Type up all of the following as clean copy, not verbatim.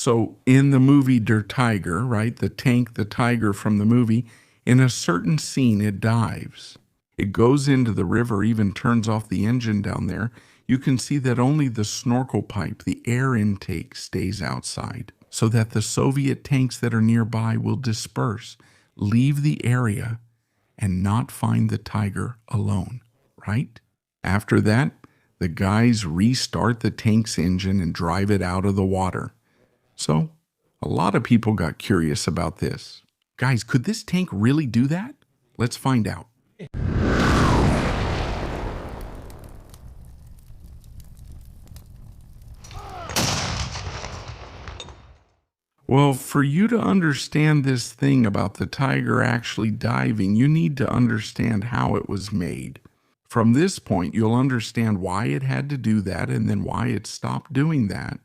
So in the movie Der Tiger, right, the tank, the tiger from the movie, in a certain scene, it dives. It goes into the river, even turns off the engine down there. You can see that only the snorkel pipe, the air intake, stays outside, so that the Soviet tanks that are nearby will disperse, leave the area, and not find the tiger alone, right? After that, the guys restart the tank's engine and drive it out of the water. So, a lot of people got curious about this. Guys, could this tank really do that? Let's find out. Well, for you to understand this thing about the tiger actually diving, you need to understand how it was made. From this point, you'll understand why it had to do that and then why it stopped doing that.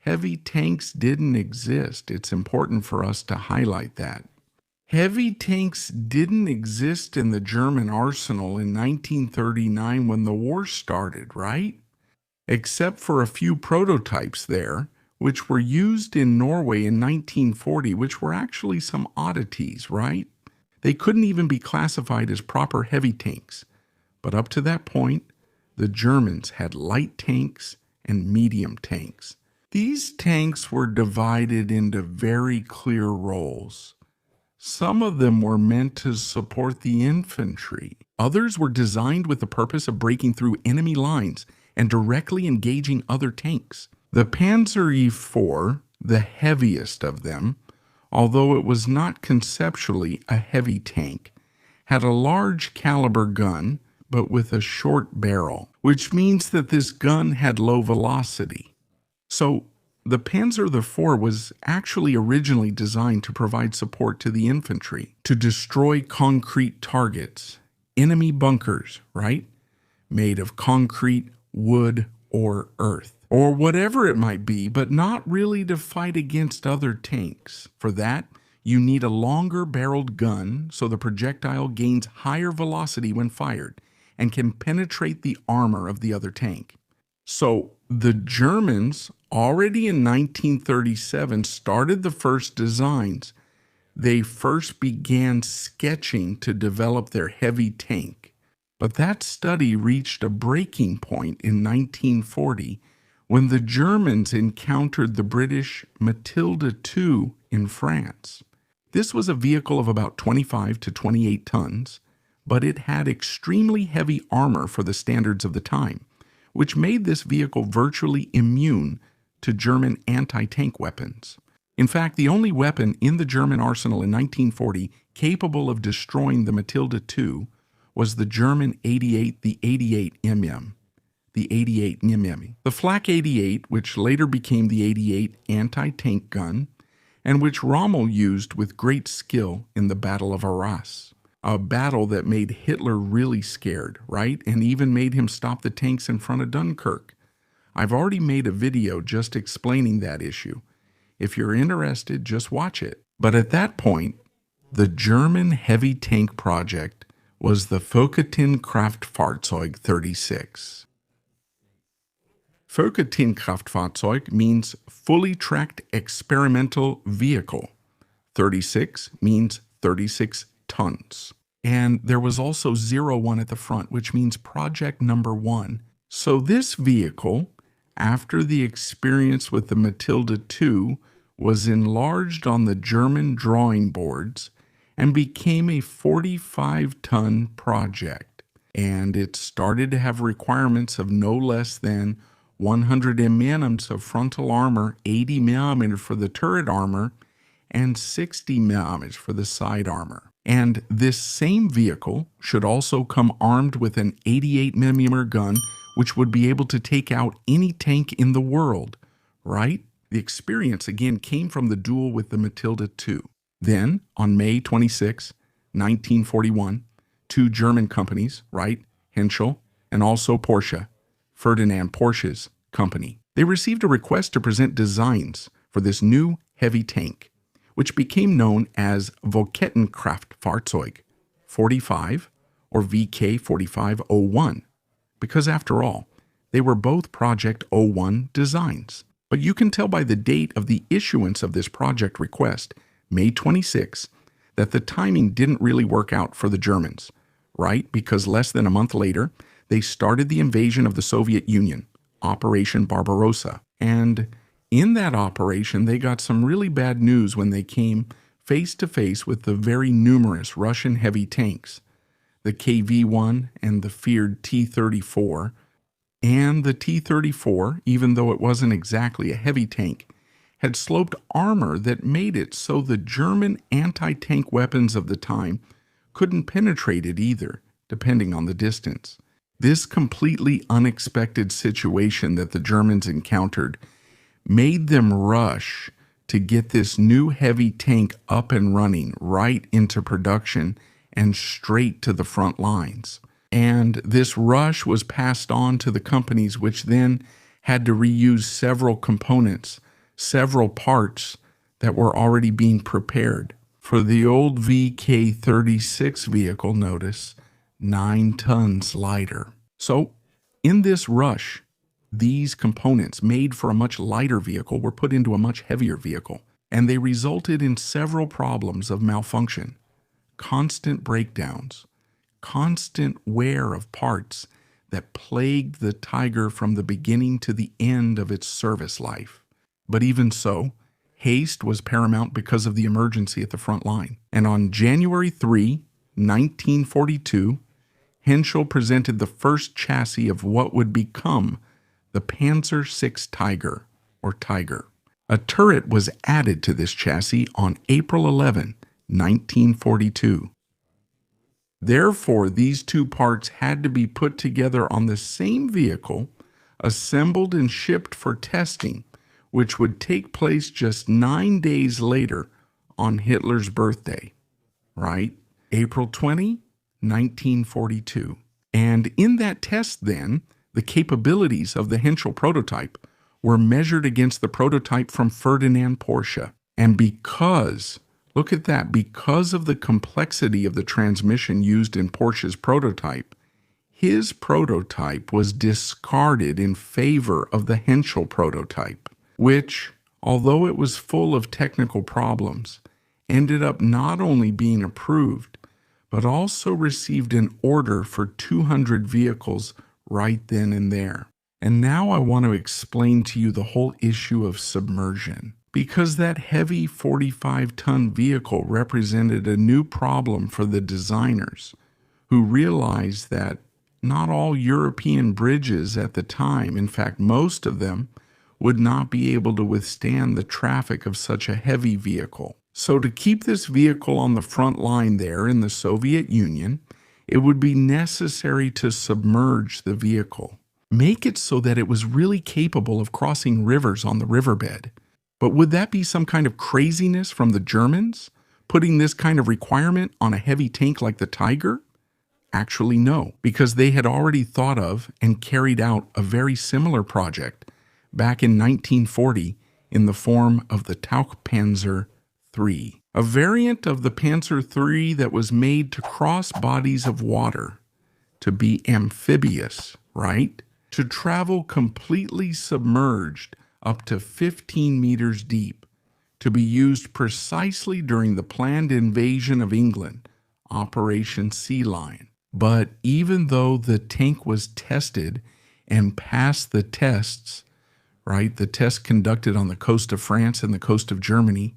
Heavy tanks didn't exist. It's important for us to highlight that. Heavy tanks didn't exist in the German arsenal in 1939 when the war started, right? Except for a few prototypes there, which were used in Norway in 1940, which were actually some oddities, right? They couldn't even be classified as proper heavy tanks. But up to that point, the Germans had light tanks and medium tanks. These tanks were divided into very clear roles. Some of them were meant to support the infantry. Others were designed with the purpose of breaking through enemy lines and directly engaging other tanks. The Panzer IV, the heaviest of them, although it was not conceptually a heavy tank, had a large caliber gun, but with a short barrel, which means that this gun had low velocity. So the Panzer IV was actually originally designed to provide support to the infantry, to destroy concrete targets, enemy bunkers, right? Made of concrete, wood, or earth, or whatever it might be, but not really to fight against other tanks. For that, you need a longer barreled gun so the projectile gains higher velocity when fired and can penetrate the armor of the other tank. So the Germans, already in 1937, started the first designs. They first began sketching to develop their heavy tank. But that study reached a breaking point in 1940 when the Germans encountered the British Matilda II in France. This was a vehicle of about 25 to 28 tons, but it had extremely heavy armor for the standards of the time, which made this vehicle virtually immune to German anti-tank weapons. In fact, the only weapon in the German arsenal in 1940 capable of destroying the Matilda II was the German 88, the 88 mm. The 88 mm. The Flak 88, which later became the 88 anti-tank gun, and which Rommel used with great skill in the Battle of Arras. A battle that made Hitler really scared, right? And even made him stop the tanks in front of Dunkirk. I've already made a video just explaining that issue. If you're interested, just watch it. But at that point, the German heavy tank project was the Völkertin-Kraftfahrzeug 36. Völkertin-Kraftfahrzeug means fully tracked experimental vehicle. 36 means 36 tons. And there was also 01 at the front, which means project number 1. So this vehicle, after the experience with the Matilda II, was enlarged on the German drawing boards and became a 45-ton project. And it started to have requirements of no less than 100 mm of frontal armor, 80 mm for the turret armor, and 60 mm for the side armor. And this same vehicle should also come armed with an 88 mm gun, which would be able to take out any tank in the world, right? The experience again came from the duel with the Matilda II. Then, on May 26, 1941, two German companies, right, Henschel, and also Porsche, Ferdinand Porsche's company, they received a request to present designs for this new heavy tank, which became known as Völkertin-Kraftfahrzeug 45 or VK 4501, because after all, they were both Project 01 designs. But you can tell by the date of the issuance of this project request, May 26, that the timing didn't really work out for the Germans, right? Because less than a month later, they started the invasion of the Soviet Union, Operation Barbarossa. And in that operation, they got some really bad news when they came face to face with the very numerous Russian heavy tanks, the KV-1 and the feared T-34. And the T-34, even though it wasn't exactly a heavy tank, had sloped armor that made it so the German anti-tank weapons of the time couldn't penetrate it either, depending on the distance. This completely unexpected situation that the Germans encountered made them rush to get this new heavy tank up and running right into production and straight to the front lines. And this rush was passed on to the companies, which then had to reuse several components, several parts that were already being prepared. For the old VK-36 vehicle, notice, 9 tons lighter. So, in this rush, these components made for a much lighter vehicle were put into a much heavier vehicle, and they resulted in several problems of malfunction, constant breakdowns, constant wear of parts that plagued the Tiger from the beginning to the end of its service life. But even so, haste was paramount because of the emergency at the front line. And on January 3, 1942, Henschel presented the first chassis of what would become the Panzer VI Tiger, or Tiger. A turret was added to this chassis on April 11, 1942. Therefore, these two parts had to be put together on the same vehicle, assembled and shipped for testing, which would take place just 9 days later on Hitler's birthday, right? April 20, 1942. And in that test then, the capabilities of the Henschel prototype were measured against the prototype from Ferdinand Porsche. And because, look at that, because of the complexity of the transmission used in Porsche's prototype, his prototype was discarded in favor of the Henschel prototype, which, although it was full of technical problems, ended up not only being approved, but also received an order for 200 vehicles right then and there. And now I want to explain to you the whole issue of submersion, because that heavy 45-ton vehicle represented a new problem for the designers, who realized that not all European bridges at the time, in fact most of them, would not be able to withstand the traffic of such a heavy vehicle. So to keep this vehicle on the front line there in the Soviet Union, it would be necessary to submerge the vehicle, make it so that it was really capable of crossing rivers on the riverbed. But would that be some kind of craziness from the Germans, putting this kind of requirement on a heavy tank like the Tiger? Actually, no, because they had already thought of and carried out a very similar project back in 1940 in the form of the Tauchpanzer III, a variant of the Panzer III that was made to cross bodies of water, to be amphibious, right? To travel completely submerged up to 15 meters deep, to be used precisely during the planned invasion of England, Operation Sea Lion. But even though the tank was tested and passed the tests, right, the tests conducted on the coast of France and the coast of Germany,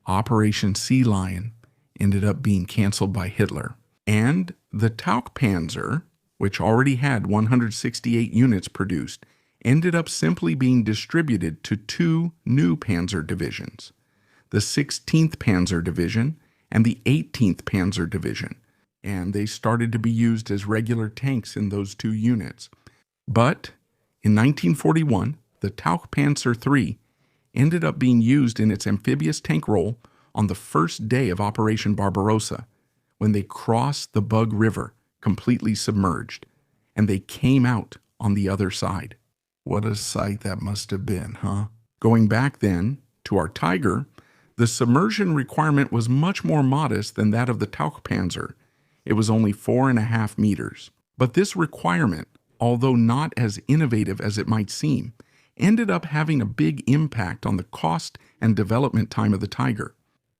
Operation Sea Lion ended up being canceled by Hitler. And the Tauchpanzer, which already had 168 units produced, ended up simply being distributed to 2 new panzer divisions, the 16th Panzer Division and the 18th Panzer Division, and they started to be used as regular tanks in those 2 units. But in 1941, the Tauchpanzer III ended up being used in its amphibious tank role on the first day of Operation Barbarossa, when they crossed the Bug River completely submerged, and they came out on the other side. What a sight that must have been, huh? Going back then to our Tiger, the submersion requirement was much more modest than that of the Tauchpanzer. It was only 4.5 meters. But this requirement, although not as innovative as it might seem, ended up having a big impact on the cost and development time of the Tiger,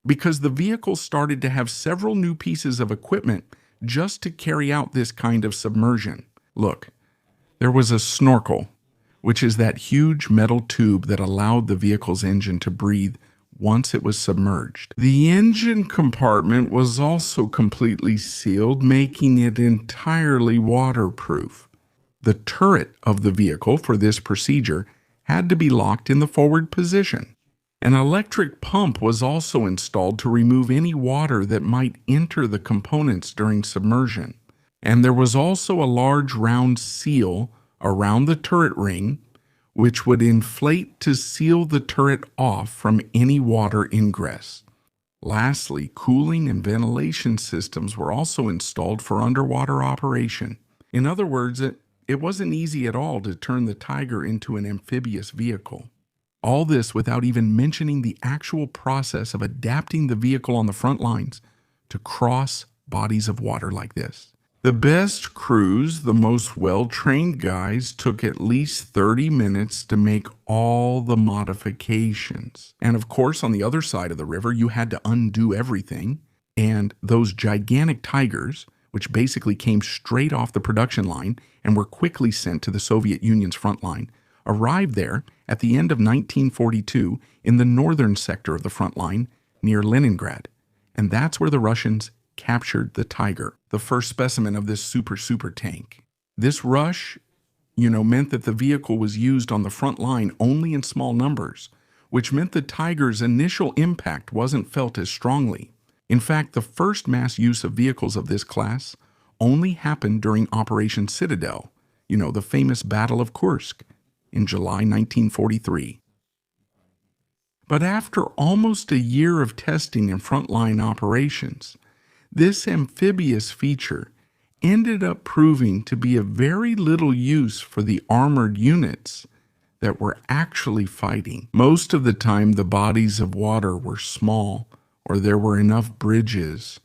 because the vehicle started to have several new pieces of equipment just to carry out this kind of submersion. Look, there was a snorkel, which is that huge metal tube that allowed the vehicle's engine to breathe once it was submerged. The engine compartment was also completely sealed, making it entirely waterproof. The turret of the vehicle for this procedure had to be locked in the forward position. An electric pump was also installed to remove any water that might enter the components during submersion. And there was also a large round seal around the turret ring, which would inflate to seal the turret off from any water ingress. Lastly, cooling and ventilation systems were also installed for underwater operation. In other words, it wasn't easy at all to turn the Tiger into an amphibious vehicle. All this without even mentioning the actual process of adapting the vehicle on the front lines to cross bodies of water like this. The best crews, the most well-trained guys, took at least 30 minutes to make all the modifications. And of course, on the other side of the river, you had to undo everything. And those gigantic Tigers, which basically came straight off the production line and were quickly sent to the Soviet Union's front line, arrived there at the end of 1942 in the northern sector of the front line near Leningrad. And that's where the Russians captured the Tiger, the first specimen of this super tank. This rush, meant that the vehicle was used on the front line only in small numbers, which meant the Tiger's initial impact wasn't felt as strongly. In fact, the first mass use of vehicles of this class only happened during Operation Citadel, the famous Battle of Kursk, in July 1943. But after almost a year of testing in frontline operations, this amphibious feature ended up proving to be of very little use for the armored units that were actually fighting. Most of the time, the bodies of water were small, or there were enough bridges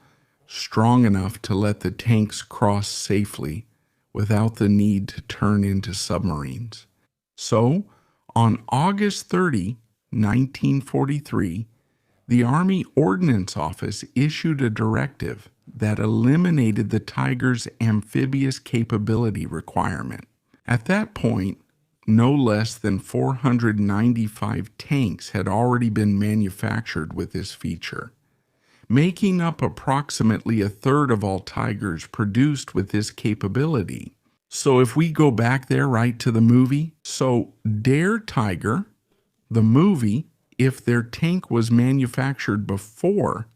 strong enough to let the tanks cross safely without the need to turn into submarines. So, on August 30, 1943, the Army Ordnance Office issued a directive that eliminated the Tiger's amphibious capability requirement. At that point, no less than 495 tanks had already been manufactured with this feature, making up approximately a third of all Tigers produced with this capability. So if we go back there right to the movie, so Dare Tiger, the movie, if their tank was manufactured before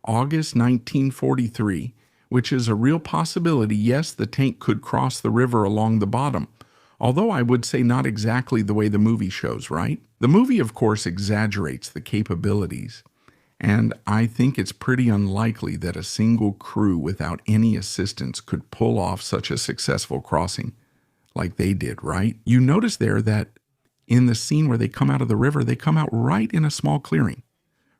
August 1943, which is a real possibility, yes, the tank could cross the river along the bottom, although I would say not exactly the way the movie shows, right? The movie, of course, exaggerates the capabilities, and I think it's pretty unlikely that a single crew without any assistance could pull off such a successful crossing like they did, right? You notice there that in the scene where they come out of the river, they come out right in a small clearing,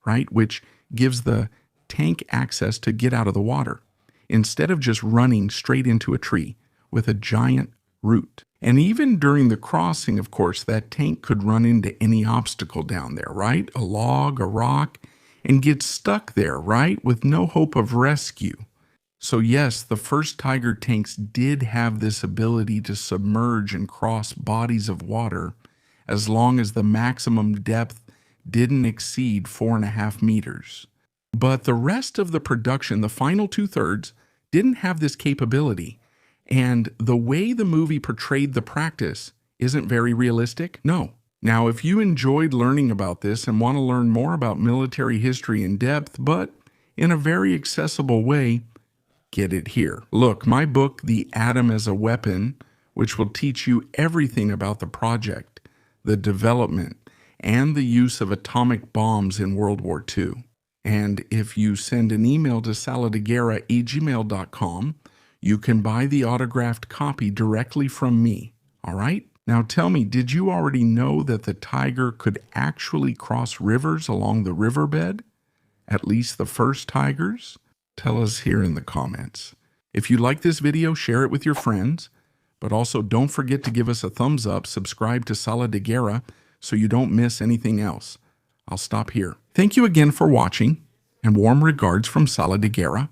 right? Which gives the tank access to get out of the water instead of just running straight into a tree with a giant root. And even during the crossing, of course, that tank could run into any obstacle down there, right? A log, a rock, and get stuck there, right? With no hope of rescue. So yes, the first Tiger tanks did have this ability to submerge and cross bodies of water as long as the maximum depth didn't exceed 4.5 meters. But the rest of the production, the final 2/3, didn't have this capability. And the way the movie portrayed the practice isn't very realistic? No. Now, if you enjoyed learning about this and want to learn more about military history in depth, but in a very accessible way, get it here. Look, my book, The Atom as a Weapon, which will teach you everything about the project, the development, and the use of atomic bombs in World War II. And if you send an email to saladagera@gmail.com, you can buy the autographed copy directly from me, all right? Now tell me, did you already know that the Tiger could actually cross rivers along the riverbed? At least the first Tigers? Tell us here in the comments. If you like this video, share it with your friends. But also don't forget to give us a thumbs up, subscribe to Sala de Guerra so you don't miss anything else. I'll stop here. Thank you again for watching, and warm regards from Sala de Guerra.